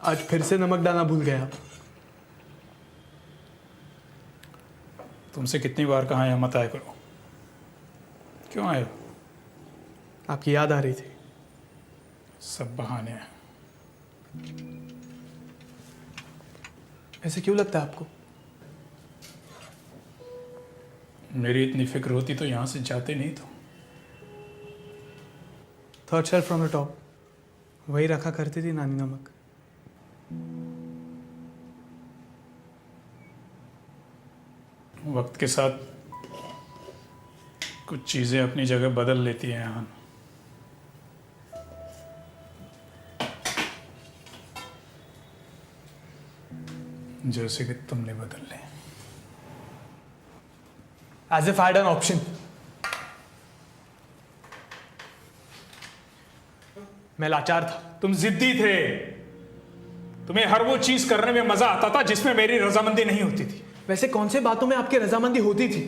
आज फिर से नमक डालना भूल गए आप। तुमसे कितनी बार कहा यहाँ मत आया करो, क्यों आए हो? आपकी याद आ रही थी। सब बहाने हैं। ऐसे क्यों लगता है आपको? मेरी इतनी फिक्र होती तो यहाँ से जाते नहीं तो। Third shelf from the top, वही रखा करती थी नानी नमक। वक्त के साथ कुछ चीज़ें अपनी जगह बदल लेती हैं यहाँ। जैसे कि तुमने बदल ली। As if I had an option. मैं लाचार था। तुम जिद्दी थे। तुम्हें हर वो चीज करने में मजा आता था जिसमें मेरी रजामंदी नहीं होती थी। वैसे कौन से बातों में आपकी रजामंदी होती थी?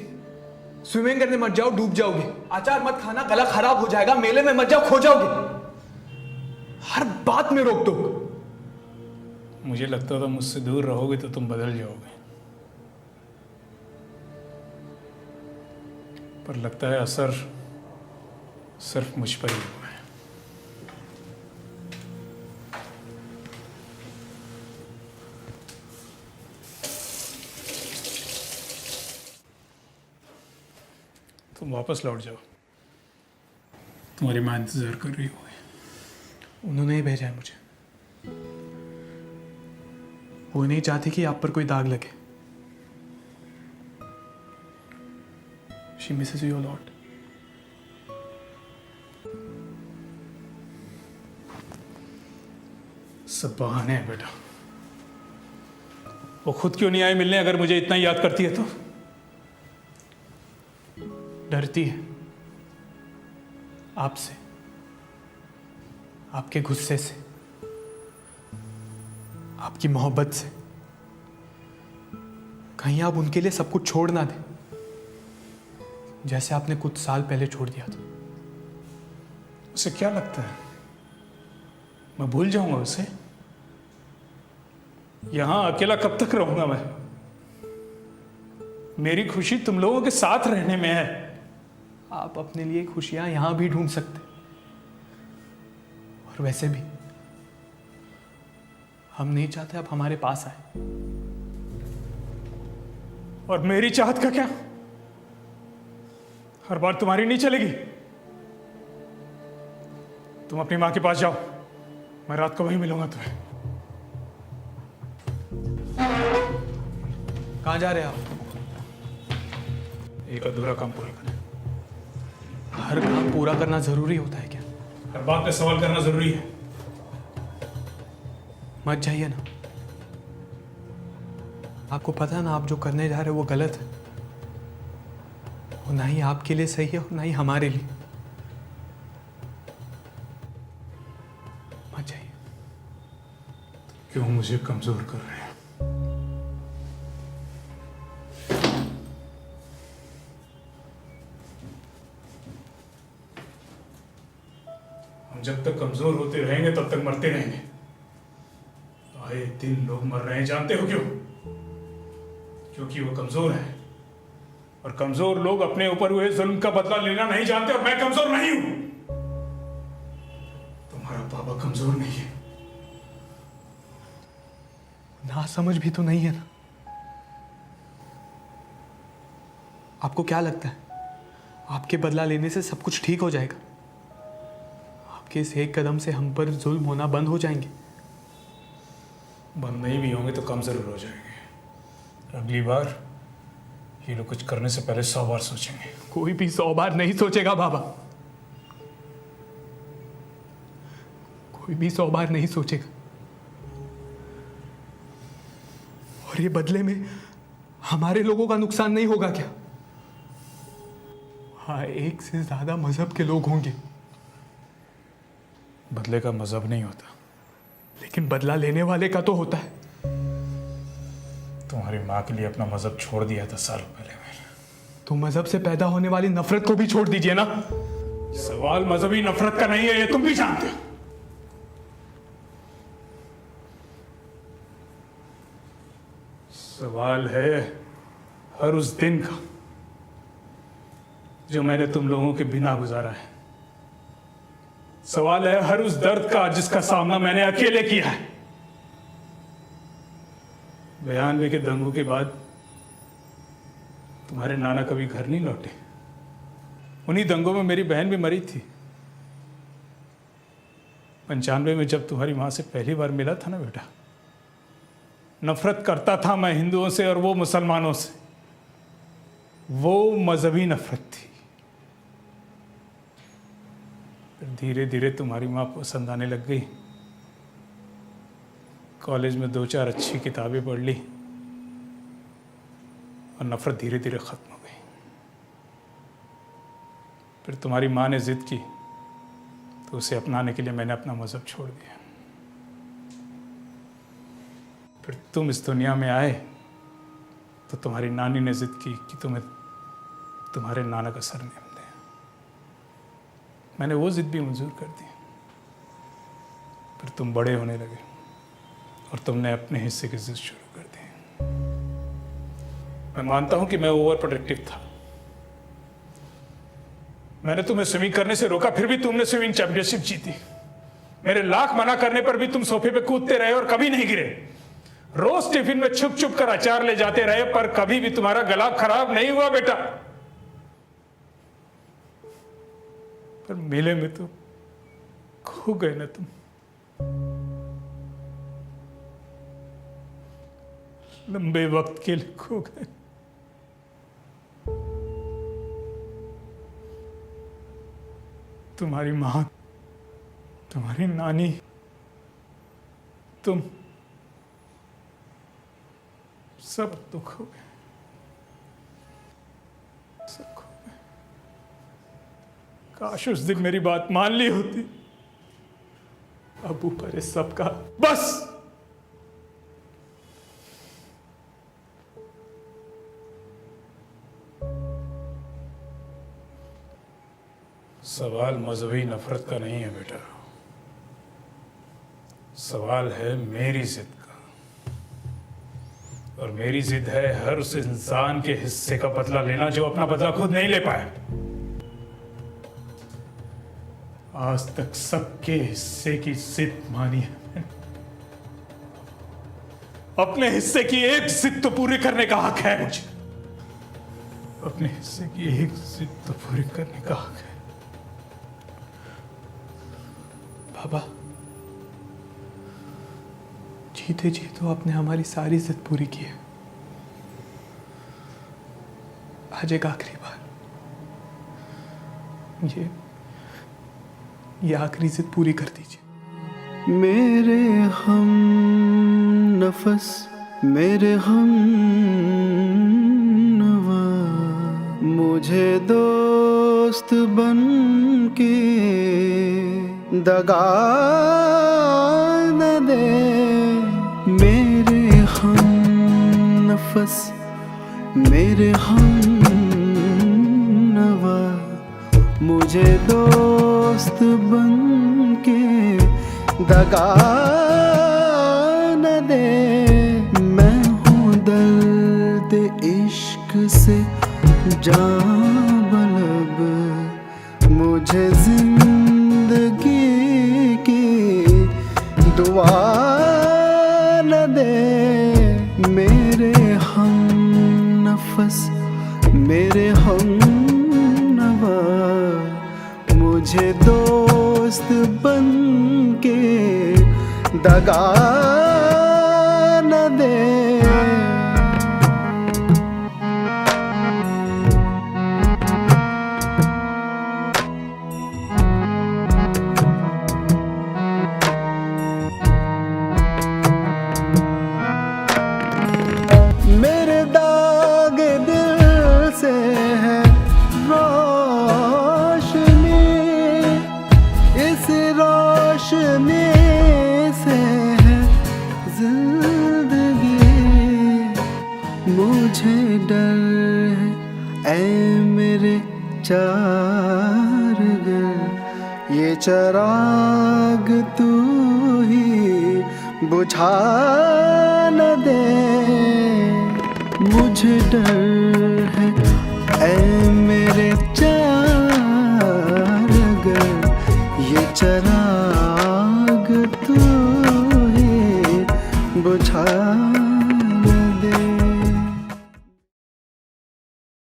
स्विमिंग करने मत जाओ, डूब जाओगे। अचार मत खाना, गला खराब हो जाएगा। मेले में मत जाओ, खो जाओगे। हर बात में रोक टोक। मुझे लगता था मुझसे दूर रहोगे तो तुम बदल जाओगे, पर लगता है असर सिर्फ मुझ पर ही हुआ है। तुम वापस लौट जाओ, तुम्हारी माँ इंतजार कर रही होगी। उन्होंने ही भेजा है मुझे। वो नहीं चाहती कि आप पर कोई दाग लगे। She misses you a lot. सब बहाने हैं बेटा। वो खुद क्यों नहीं आई मिलने अगर मुझे इतना याद करती है तो? डरती है आपसे, आपके गुस्से से, आपकी मोहब्बत से। कहीं आप उनके लिए सब कुछ छोड़ ना दें, जैसे आपने कुछ साल पहले छोड़ दिया था। उसे क्या लगता है मैं भूल जाऊंगा उसे? यहां अकेला कब तक रहूंगा मैं? मेरी खुशी तुम लोगों के साथ रहने में है। आप अपने लिए खुशियां यहां भी ढूंढ सकते, और वैसे भी हम नहीं चाहते आप हमारे पास आए। और मेरी चाहत का क्या? हर बार तुम्हारी नहीं चलेगी। तुम अपनी मां के पास जाओ, मैं रात को वहीं मिलूंगा तुम्हें। कहां जा रहे हैं आप? एक अधूरा काम पूरा करना। हर काम पूरा करना जरूरी होता है क्या? हर बात पे सवाल करना जरूरी है। मत जाइए ना। आपको पता है ना, आप जो करने जा रहे हो वो गलत है। वो ना ही आपके लिए सही है और ना ही हमारे लिए। मत जाइए। क्यों मुझे कमजोर कर रहे हैं? हम जब तक कमजोर होते रहेंगे तब तक मरते रहेंगे। आए दिन लोग मर रहे हैं, जानते हो क्यों? क्योंकि वो कमजोर है, और कमजोर लोग अपने ऊपर हुए जुल्म का बदला लेना नहीं जानते। और मैं कमजोर नहीं हूं। तुम्हारा पापा कमजोर नहीं है। ना समझ भी तो नहीं है ना। आपको क्या लगता है आपके बदला लेने से सब कुछ ठीक हो जाएगा? आपके इस एक कदम से हम पर जुल्म होना बंद हो जाएंगे। बंद नहीं भी होंगे तो कम जरूर हो जाएंगे। अगली बार ये लोग कुछ करने से पहले 100 बार सोचेंगे। कोई भी 100 बार नहीं सोचेगा बाबा। कोई भी 100 बार नहीं सोचेगा। और ये बदले में हमारे लोगों का नुकसान नहीं होगा क्या? हाँ, एक से ज्यादा मजहब के लोग होंगे, बदले का मजहब नहीं होता, लेकिन बदला लेने वाले का तो होता है। तुम्हारी माँ के लिए अपना मजहब छोड़ दिया था साल पहले मैंने। तो मजहब से पैदा होने वाली नफरत को भी छोड़ दीजिए ना। सवाल मजहबी नफरत का नहीं है, ये तुम भी जानते हो। सवाल है हर उस दिन का जो मैंने तुम लोगों के बिना गुजारा है। सवाल है हर उस दर्द का जिसका सामना मैंने अकेले किया है। 92 के दंगों के बाद तुम्हारे नाना कभी घर नहीं लौटे। उन्हीं दंगों में मेरी बहन भी मरी थी। 95 में जब तुम्हारी मां से पहली बार मिला था ना बेटा, नफरत करता था मैं हिंदुओं से और वो मुसलमानों से। वो मजहबी नफरत थी। फिर धीरे धीरे तुम्हारी मां पसंद आने लग गई। कॉलेज में 2-4 अच्छी किताबें पढ़ ली और नफरत धीरे धीरे खत्म हो गई। फिर तुम्हारी मां ने जिद की तो उसे अपनाने के लिए मैंने अपना मजहब छोड़ दिया। फिर तुम इस दुनिया में आए तो तुम्हारी नानी ने जिद की कि तुम्हें तुम्हारे नाना का सरनेम दें। मैंने वो जिद भी मंजूर कर दी। फिर तुम बड़े होने लगे और तुमने अपने हिस्से की जिद शुरू कर दी। मैं मानता हूं कि मैं ओवर प्रोटेक्टिव था। मैंने तुम्हें स्विमिंग करने से रोका, फिर भी तुमने स्विमिंग चैंपियनशिप जीती। मेरे लाख मना करने पर भी तुम सोफे पे कूदते रहे और कभी नहीं गिरे। रोज टिफिन में छुप छुप कर अचार ले जाते रहे पर कभी भी तुम्हारा गला खराब नहीं हुआ बेटा। पर मेले में तो खो गए ना तुम। लंबे वक्त के लिए खो गए। तुम्हारी मां, तुम्हारी नानी, तुम सब तो खो गए। सब खो गए। काश उस दिन मेरी बात मान ली होती। अब ऊपर इस सब का बस। सवाल मजहबी नफरत का नहीं है बेटा। सवाल है मेरी जिद का। और मेरी जिद है हर उस इंसान के हिस्से का बदला लेना जो अपना बदला खुद नहीं ले पाया। आज तक सबके हिस्से की जिद मानी है मैंने। अपने हिस्से की एक जिद तो पूरी करने का हक है मुझे। अपने हिस्से की एक जिद तो पूरी करने का हक है। बाबा, जीते जी तो आपने हमारी सारी जिद पूरी की है। आज एक आखिरी बार ये आखिरी जिद पूरी कर दीजिए। मेरे हम नफस, मेरे हम नवा, मुझे दोस्त बन के दगा न दे। मेरे हम नफस, मेरे हम नवा, मुझे दोस्त बन के दगा न दे। मैं हूँ दर्द इश्क से जान बलब, मुझे जिंदगी की दुआ न दे। मेरे हम नफस, मेरे हम नवा, मुझे दोस्त बन के दगा न दे। मेरे दाग दिल से है रोशनी, इस रोशनी से है जिंदगी। मुझे डर है ऐ मेरे चारगर, ये चराग तू ही बुझा न दे। मुझे डर है ऐ मेरे चारगर, ये चराग तू ही बुझा